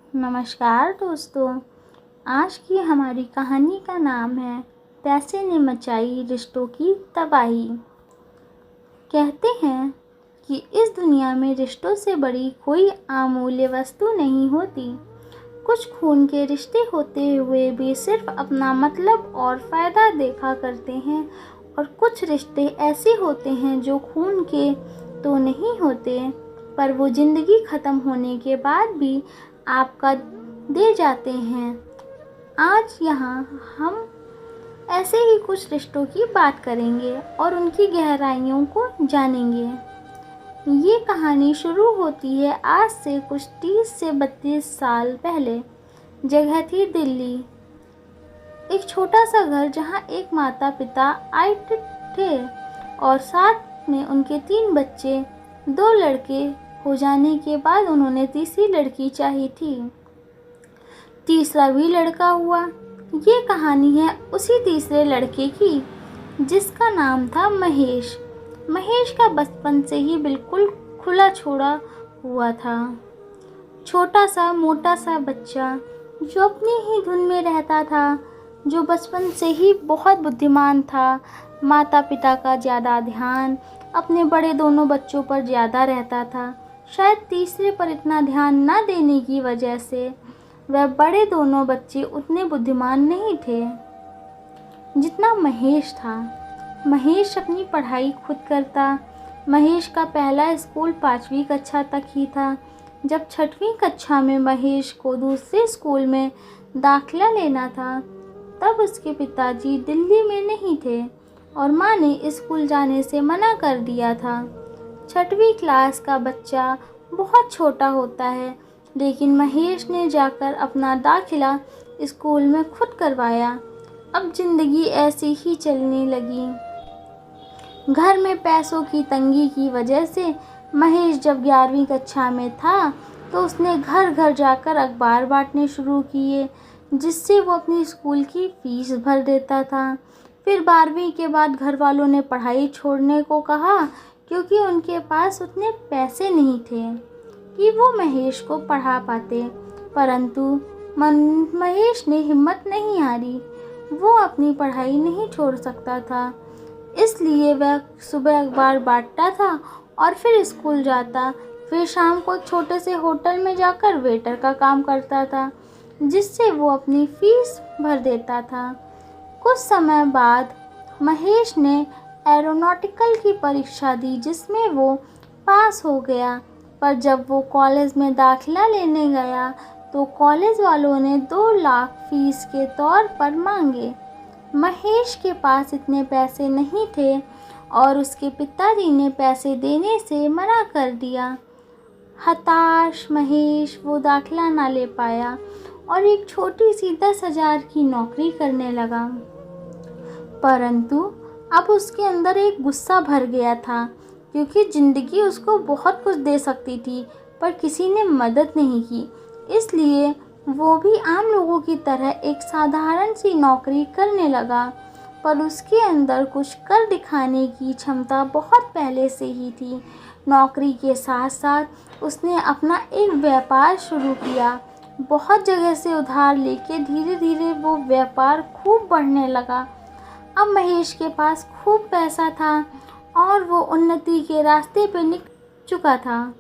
नमस्कार दोस्तों। आज की हमारी कहानी का नाम है पैसे ने मचाई रिश्तों की तबाही। कहते हैं कि इस दुनिया में रिश्तों से बड़ी कोई अमूल्य वस्तु नहीं होती। कुछ खून के रिश्ते होते हुए भी सिर्फ अपना मतलब और फ़ायदा देखा करते हैं, और कुछ रिश्ते ऐसे होते हैं जो खून के तो नहीं होते, पर वो ज़िंदगी ख़त्म होने के बाद भी आपका दे जाते हैं। आज यहाँ हम ऐसे ही कुछ रिश्तों की बात करेंगे और उनकी गहराइयों को जानेंगे। ये कहानी शुरू होती है आज से कुछ 30 से 32 साल पहले। जगह थी दिल्ली। एक छोटा सा घर जहाँ एक माता पिता आए थे और साथ में उनके 3 बच्चे। 2 लड़के हो जाने के बाद उन्होंने तीसरी लड़की चाही थी। तीसरा भी लड़का हुआ। ये कहानी है उसी तीसरे लड़के की, जिसका नाम था महेश। महेश का बचपन से ही बिल्कुल खुला छोड़ा हुआ था। छोटा सा मोटा सा बच्चा जो अपनी ही धुन में रहता था, जो बचपन से ही बहुत बुद्धिमान था। माता पिता का ज़्यादा ध्यान अपने बड़े दोनों बच्चों पर ज़्यादा रहता था। शायद तीसरे पर इतना ध्यान न देने की वजह से वह बड़े दोनों बच्चे उतने बुद्धिमान नहीं थे जितना महेश था। महेश अपनी पढ़ाई खुद करता। महेश का पहला स्कूल 5वीं कक्षा तक ही था। जब 6वीं कक्षा में महेश को दूसरे स्कूल में दाखिला लेना था, तब उसके पिताजी दिल्ली में नहीं थे और माँ ने स्कूल जाने से मना कर दिया था। 6वीं क्लास का बच्चा बहुत छोटा होता है, लेकिन महेश ने जाकर अपना दाखिला स्कूल में खुद करवाया। अब ज़िंदगी ऐसी ही चलने लगी। घर में पैसों की तंगी की वजह से महेश जब 11वीं कक्षा में था, तो उसने घर घर जाकर अखबार बांटने शुरू किए, जिससे वो अपनी स्कूल की फ़ीस भर देता था। फिर 12वीं के बाद घर वालों ने पढ़ाई छोड़ने को कहा, क्योंकि उनके पास उतने पैसे नहीं थे कि वो महेश को पढ़ा पाते। परंतु महेश ने हिम्मत नहीं हारी। वो अपनी पढ़ाई नहीं छोड़ सकता था, इसलिए वह सुबह अखबार बांटता था और फिर स्कूल जाता। फिर शाम को एक छोटे से होटल में जाकर वेटर का काम करता था, जिससे वो अपनी फ़ीस भर देता था। कुछ समय बाद महेश ने एरोनॉटिकल की परीक्षा दी, जिसमें वो पास हो गया। पर जब वो कॉलेज में दाखिला लेने गया, तो कॉलेज वालों ने 2 लाख फीस के तौर पर मांगे। महेश के पास इतने पैसे नहीं थे और उसके पिताजी ने पैसे देने से मना कर दिया। हताश महेश वो दाखिला ना ले पाया और एक छोटी सी 10,000 की नौकरी करने लगा। परंतु अब उसके अंदर एक गुस्सा भर गया था, क्योंकि ज़िंदगी उसको बहुत कुछ दे सकती थी, पर किसी ने मदद नहीं की। इसलिए वो भी आम लोगों की तरह एक साधारण सी नौकरी करने लगा। पर उसके अंदर कुछ कर दिखाने की क्षमता बहुत पहले से ही थी। नौकरी के साथ साथ उसने अपना एक व्यापार शुरू किया। बहुत जगह से उधार लेके धीरे धीरे वो व्यापार खूब बढ़ने लगा। अब महेश के पास खूब पैसा था और वो उन्नति के रास्ते पे निकल चुका था।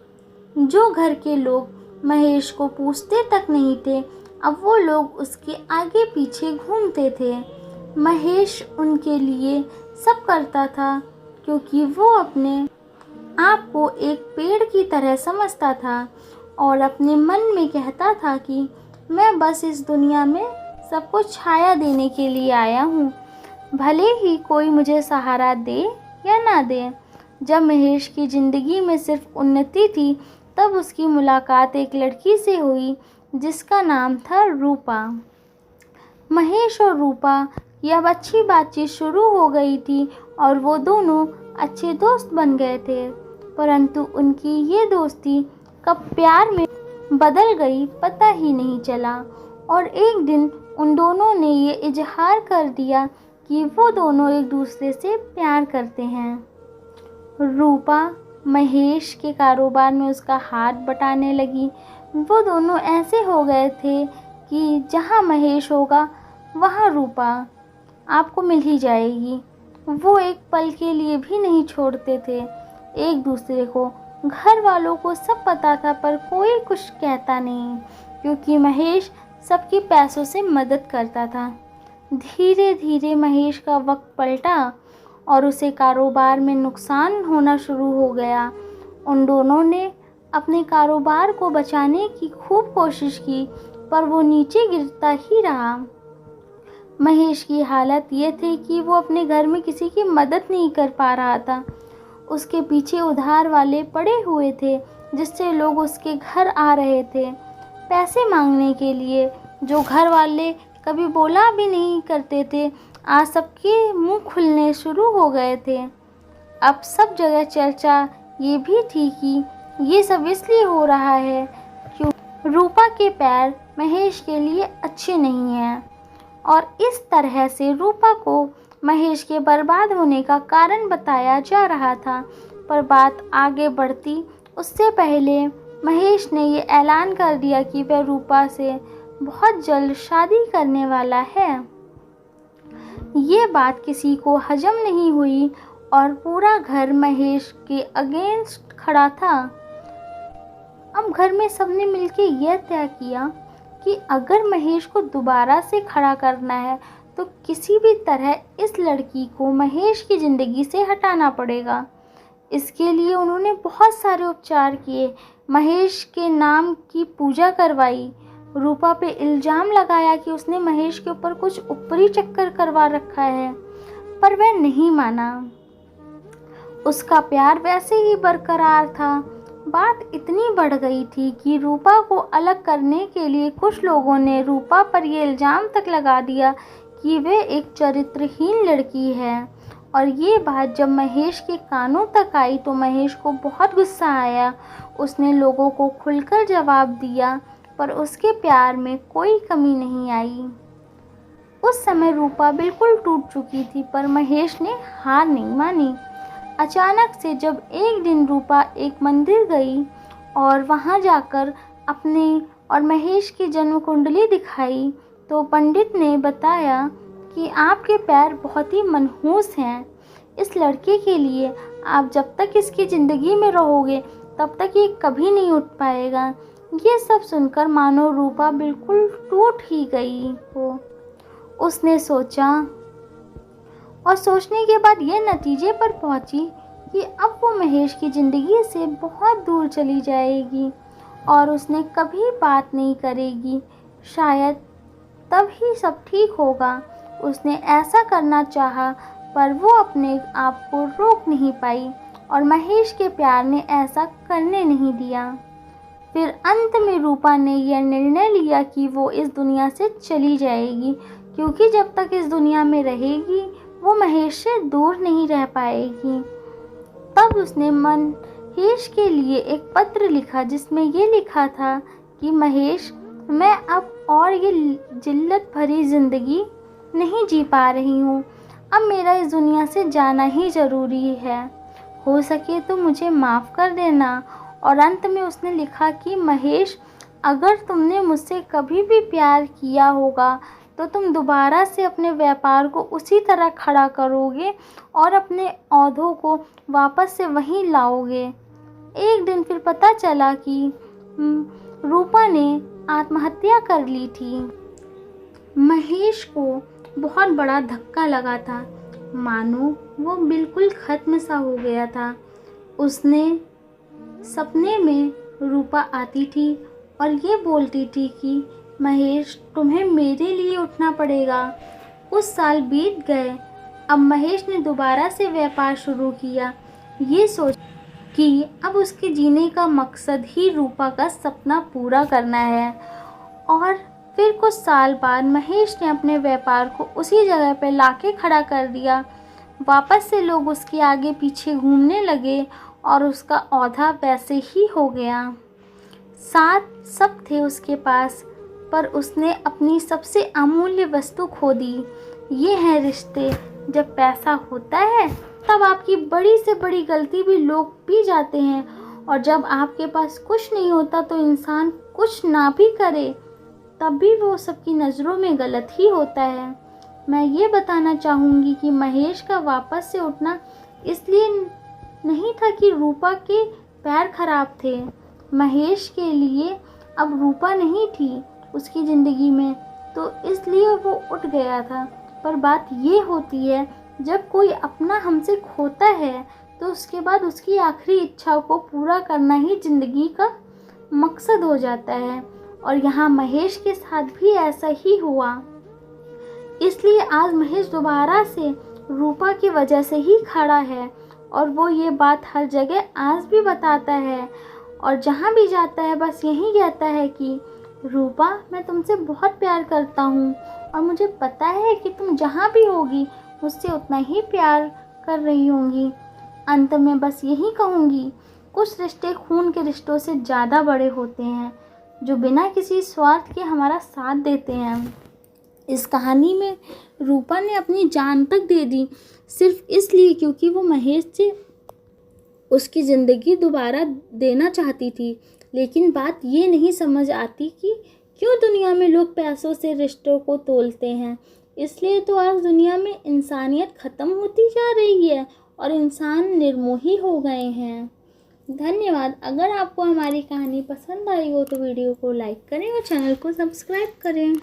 जो घर के लोग महेश को पूछते तक नहीं थे, अब वो लोग उसके आगे पीछे घूमते थे। महेश उनके लिए सब करता था, क्योंकि वो अपने आप को एक पेड़ की तरह समझता था और अपने मन में कहता था कि मैं बस इस दुनिया में सबको छाया देने के लिए आया हूँ, भले ही कोई मुझे सहारा दे या ना दे। जब महेश की ज़िंदगी में सिर्फ उन्नति थी, तब उसकी मुलाकात एक लड़की से हुई, जिसका नाम था रूपा। महेश और रूपा की अब अच्छी बातचीत शुरू हो गई थी और वो दोनों अच्छे दोस्त बन गए थे। परंतु उनकी ये दोस्ती कब प्यार में बदल गई पता ही नहीं चला, और एक दिन उन दोनों ने ये इजहार कर दिया कि वो दोनों एक दूसरे से प्यार करते हैं। रूपा महेश के कारोबार में उसका हाथ बटाने लगी। वो दोनों ऐसे हो गए थे कि जहाँ महेश होगा वहाँ रूपा आपको मिल ही जाएगी। वो एक पल के लिए भी नहीं छोड़ते थे एक दूसरे को। घर वालों को सब पता था पर कोई कुछ कहता नहीं, क्योंकि महेश सबकी पैसों से मदद करता था। धीरे धीरे महेश का वक्त पलटा और उसे कारोबार में नुकसान होना शुरू हो गया। उन दोनों ने अपने कारोबार को बचाने की खूब कोशिश की, पर वो नीचे गिरता ही रहा। महेश की हालत ये थी कि वो अपने घर में किसी की मदद नहीं कर पा रहा था। उसके पीछे उधार वाले पड़े हुए थे, जिससे लोग उसके घर आ रहे थे पैसे मांगने के लिए। जो घर वाले कभी बोला भी नहीं करते थे, आज सबके मुंह खुलने शुरू हो गए थे। अब सब जगह चर्चा ये भी थी कि ये सब इसलिए हो रहा है क्यों रूपा के पैर महेश के लिए अच्छे नहीं हैं, और इस तरह से रूपा को महेश के बर्बाद होने का कारण बताया जा रहा था। पर बात आगे बढ़ती उससे पहले महेश ने ये ऐलान कर दिया कि वह रूपा से बहुत जल्द शादी करने वाला है। ये बात किसी को हजम नहीं हुई और पूरा घर महेश के अगेंस्ट खड़ा था। अब घर में सबने मिलकर यह तय किया कि अगर महेश को दोबारा से खड़ा करना है तो किसी भी तरह इस लड़की को महेश की ज़िंदगी से हटाना पड़ेगा। इसके लिए उन्होंने बहुत सारे उपचार किए, महेश के नाम की पूजा करवाई, रूपा पे इल्ज़ाम लगाया कि उसने महेश के ऊपर कुछ ऊपरी चक्कर करवा रखा है, पर वह नहीं माना। उसका प्यार वैसे ही बरकरार था। बात इतनी बढ़ गई थी कि रूपा को अलग करने के लिए कुछ लोगों ने रूपा पर यह इल्ज़ाम तक लगा दिया कि वह एक चरित्रहीन लड़की है। और ये बात जब महेश के कानों तक आई तो महेश को बहुत गुस्सा आया। उसने लोगों को खुलकर जवाब दिया, पर उसके प्यार में कोई कमी नहीं आई। उस समय रूपा बिल्कुल टूट चुकी थी, पर महेश ने हार नहीं मानी। अचानक से जब एक दिन रूपा एक मंदिर गई और वहां जाकर अपने और महेश की जन्म कुंडली दिखाई, तो पंडित ने बताया कि आपके पैर बहुत ही मनहूस हैं। इस लड़के के लिए आप जब तक इसकी ज़िंदगी में रहोगे तब तक ये कभी नहीं उठ पाएगा। ये सब सुनकर मानो रूपा बिल्कुल टूट ही गई हो। उसने सोचा और सोचने के बाद यह नतीजे पर पहुंची कि अब वो महेश की ज़िंदगी से बहुत दूर चली जाएगी और उसने कभी बात नहीं करेगी। शायद तब ही सब ठीक होगा। उसने ऐसा करना चाहा, पर वो अपने आप को रोक नहीं पाई और महेश के प्यार ने ऐसा करने नहीं दिया। फिर अंत में रूपा ने यह निर्णय लिया कि वो इस दुनिया से चली जाएगी, क्योंकि जब तक इस दुनिया में रहेगी वो महेश से दूर नहीं रह पाएगी। तब उसने महेश के लिए एक पत्र लिखा, जिसमें ये लिखा था कि महेश, मैं अब और ये जिल्लत भरी ज़िंदगी नहीं जी पा रही हूँ। अब मेरा इस दुनिया से जाना ही ज़रूरी है। हो सके तो मुझे माफ़ कर देना। और अंत में उसने लिखा कि महेश, अगर तुमने मुझसे कभी भी प्यार किया होगा तो तुम दोबारा से अपने व्यापार को उसी तरह खड़ा करोगे और अपने औंधों को वापस से वहीं लाओगे। एक दिन फिर पता चला कि रूपा ने आत्महत्या कर ली थी। महेश को बहुत बड़ा धक्का लगा था, मानो वो बिल्कुल ख़त्म सा हो गया था। उसने सपने में रूपा आती थी और ये बोलती थी कि महेश, तुम्हें मेरे लिए उठना पड़ेगा। कुछ साल बीत गए। अब महेश ने दोबारा से व्यापार शुरू किया, ये सोच कि अब उसके जीने का मकसद ही रूपा का सपना पूरा करना है। और फिर कुछ साल बाद महेश ने अपने व्यापार को उसी जगह पर लाके खड़ा कर दिया। वापस से लोग उसके आगे पीछे घूमने लगे और उसका औधा वैसे ही हो गया। साथ सब थे उसके पास, पर उसने अपनी सबसे अमूल्य वस्तु खो दी। ये हैं रिश्ते। जब पैसा होता है तब आपकी बड़ी से बड़ी गलती भी लोग पी जाते हैं, और जब आपके पास कुछ नहीं होता तो इंसान कुछ ना भी करे तब भी वो सबकी नज़रों में गलत ही होता है। मैं ये बताना चाहूँगी कि महेश का वापस से उठना इसलिए नहीं था कि रूपा के पैर खराब थे। महेश के लिए अब रूपा नहीं थी उसकी ज़िंदगी में, तो इसलिए वो उठ गया था। पर बात ये होती है, जब कोई अपना हमसे खोता है तो उसके बाद उसकी आखिरी इच्छा को पूरा करना ही ज़िंदगी का मकसद हो जाता है। और यहाँ महेश के साथ भी ऐसा ही हुआ। इसलिए आज महेश दोबारा से रूपा की वजह से ही खड़ा है और वो ये बात हर जगह आज भी बताता है और जहाँ भी जाता है बस यही कहता है कि रूपा, मैं तुमसे बहुत प्यार करता हूँ और मुझे पता है कि तुम जहाँ भी होगी मुझसे उतना ही प्यार कर रही होंगी। अंत में बस यही कहूँगी, कुछ रिश्ते खून के रिश्तों से ज़्यादा बड़े होते हैं, जो बिना किसी स्वार्थ के हमारा साथ देते हैं। इस कहानी में रूपा ने अपनी जान तक दे दी, सिर्फ इसलिए क्योंकि वो महेश से उसकी ज़िंदगी दोबारा देना चाहती थी। लेकिन बात ये नहीं समझ आती कि क्यों दुनिया में लोग पैसों से रिश्तों को तोलते हैं। इसलिए तो आज दुनिया में इंसानियत ख़त्म होती जा रही है और इंसान निर्मोही हो गए हैं। धन्यवाद। अगर आपको हमारी कहानी पसंद आई हो तो वीडियो को लाइक करें और चैनल को सब्सक्राइब करें।